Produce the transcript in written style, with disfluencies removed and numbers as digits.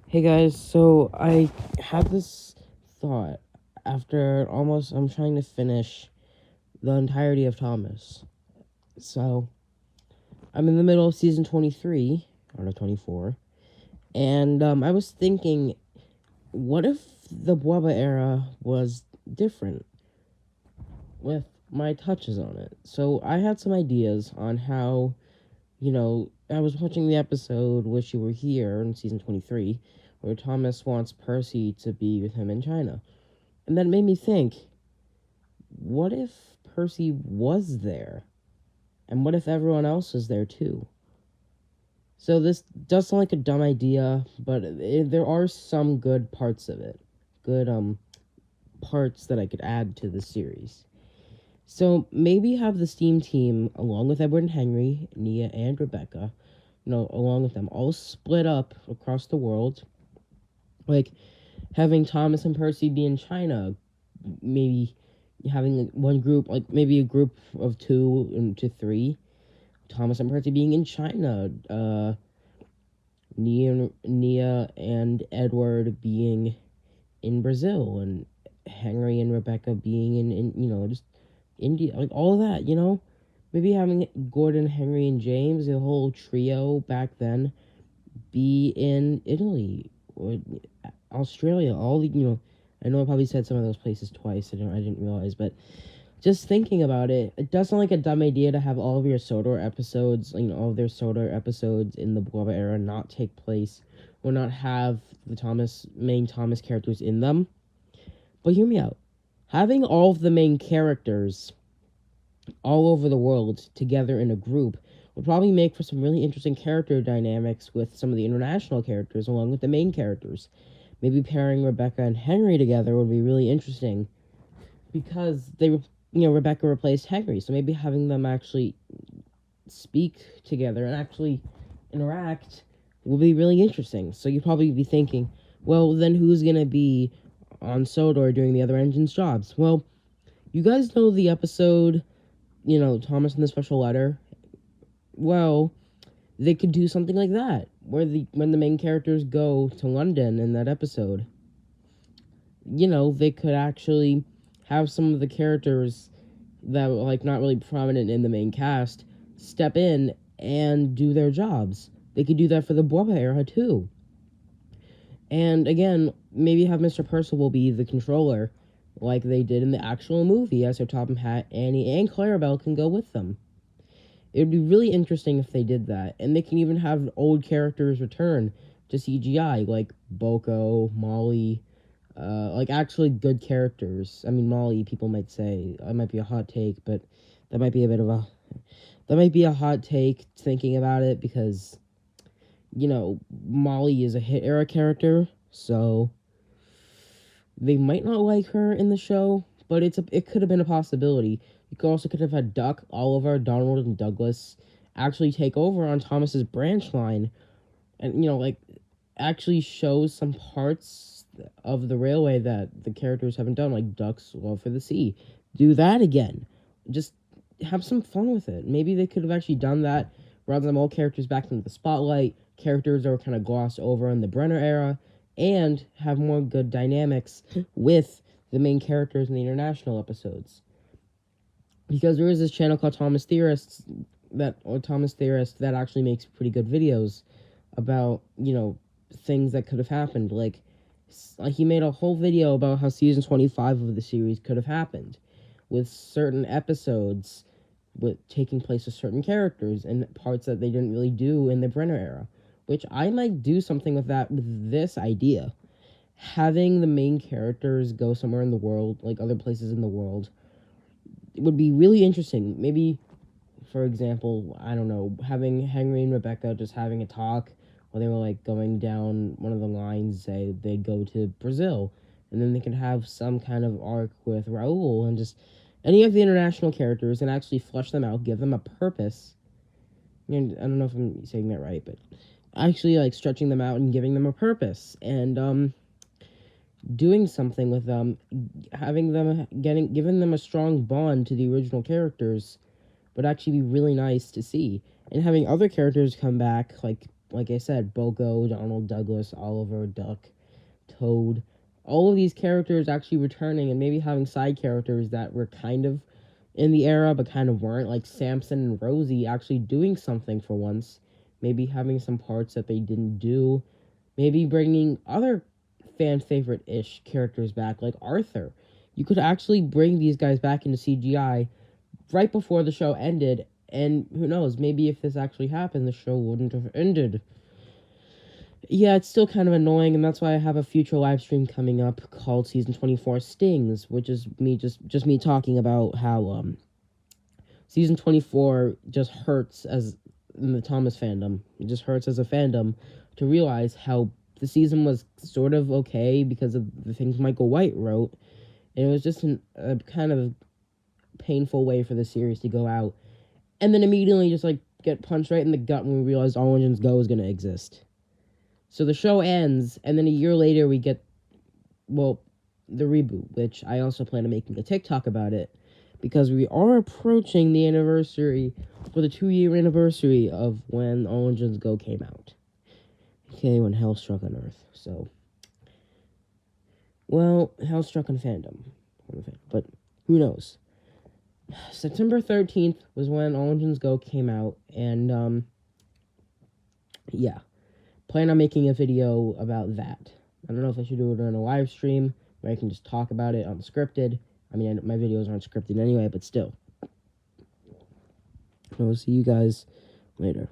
Hey guys, so I had this thought after I'm trying to finish the entirety of Thomas. So I'm in the middle of season 23, or no, 24, and I was thinking, what if the BWBA era was different with my touches on it? So I had some ideas on how, I was watching the episode Wish You Were Here in season 23, where Thomas wants Percy to be with him in China. And that made me think, what if Percy was there? And what if everyone else was there too? So this does sound like a dumb idea, but there are some good parts of it. Good parts that I could add to the series. So maybe have the Steam team, along with Edward and Henry, Nia and Rebecca, along with them, all split up across the world. Like, having Thomas and Percy be in China, maybe having one group, like maybe a group of 2 to 3, Thomas and Percy being in China, Nia and Edward being in Brazil, and Henry and Rebecca being in just India, like all of that, maybe having Gordon, Henry, and James, the whole trio back then, be in Italy or Australia, all the, I know I probably said some of those places twice. I didn't realize, but just thinking about it, it does sound like a dumb idea to have all of your Sodor episodes, all of their Sodor episodes in the BWBA era not take place or not have the main Thomas characters in them. But hear me out. Having all of the main characters all over the world together in a group would probably make for some really interesting character dynamics with some of the international characters along with the main characters. Maybe pairing Rebecca and Henry together would be really interesting because Rebecca replaced Henry, so maybe having them actually speak together and actually interact will be really interesting. So you'd probably be thinking, well, then who's going to be on Sodor doing the other engine's jobs? Well, you guys know the episode, Thomas and the Special Letter? Well, they could do something like that, where when the main characters go to London in that episode, they could actually have some of the characters that were not really prominent in the main cast step in and do their jobs. They could do that for the BWBA era too. And again, maybe have Mr. Percival be the controller like they did in the actual movie, as Sir Topham Hatt, Annie, and Clarabelle can go with them. It would be really interesting if they did that. And they can even have old characters return to CGI, like Boko, Molly, actually good characters. I mean, Molly, people might say, that might be a hot take, but that might be a hot take thinking about it, because, Molly is a hit era character, so they might not like her in the show, but it could have been a possibility. You could have had Duck, Oliver, Donald, and Douglas actually take over on Thomas's branch line, and actually show some parts of the railway that the characters haven't done, like Duck's love for the sea. Do that again. Just have some fun with it. Maybe they could have actually done that, brought them all characters back into the spotlight, characters that were kind of glossed over in the Brenner era, and have more good dynamics with the main characters in the international episodes. Because there is this channel called Thomas Theorist that actually makes pretty good videos about, things that could have happened. Like he made a whole video about how season 25 of the series could have happened, with certain episodes with taking place with certain characters and parts that they didn't really do in the Brenner era, which I might do something with that with this idea. Having the main characters go somewhere in the world, like other places in the world, it would be really interesting. Maybe, for example, I don't know, having Henry and Rebecca just having a talk while they were going down one of the lines, say they go to Brazil, and then they could have some kind of arc with Raul and just any of the international characters and actually flesh them out, give them a purpose. And I don't know if I'm saying that right, but actually stretching them out and giving them a purpose, and doing something with them, giving them a strong bond to the original characters would actually be really nice to see. And having other characters come back, like like I said, Boko, Donald, Douglas, Oliver, Duck, Toad, all of these characters actually returning and maybe having side characters that were kind of in the era but kind of weren't, like Samson and Rosie actually doing something for once, maybe having some parts that they didn't do, maybe bringing other fan favorite-ish characters back, like Arthur. You could actually bring these guys back into CGI right before the show ended, and who knows, maybe if this actually happened, the show wouldn't have ended. Yeah, it's still kind of annoying, and that's why I have a future live stream coming up called Season 24 Stings, which is me just me talking about how Season 24 just hurts as in the Thomas fandom. It just hurts as a fandom to realize how the season was sort of okay because of the things Michael White wrote, and it was just a kind of painful way for the series to go out, and then immediately just like get punched right in the gut when we realized All Engines Go is going to exist. So the show ends, and then a year later we get, well, the reboot, which I also plan on making a TikTok about it, because we are approaching the anniversary, for the 2-year anniversary of when All Engines Go came out. Okay, when Hell Struck on Earth. So, well, Hell Struck on fandom. But who knows? September 13th was when All Engines Go came out, and, yeah. Plan on making a video about that. I don't know if I should do it on a live stream where I can just talk about it unscripted. I mean, my videos aren't scripted anyway, but still. I will see you guys later.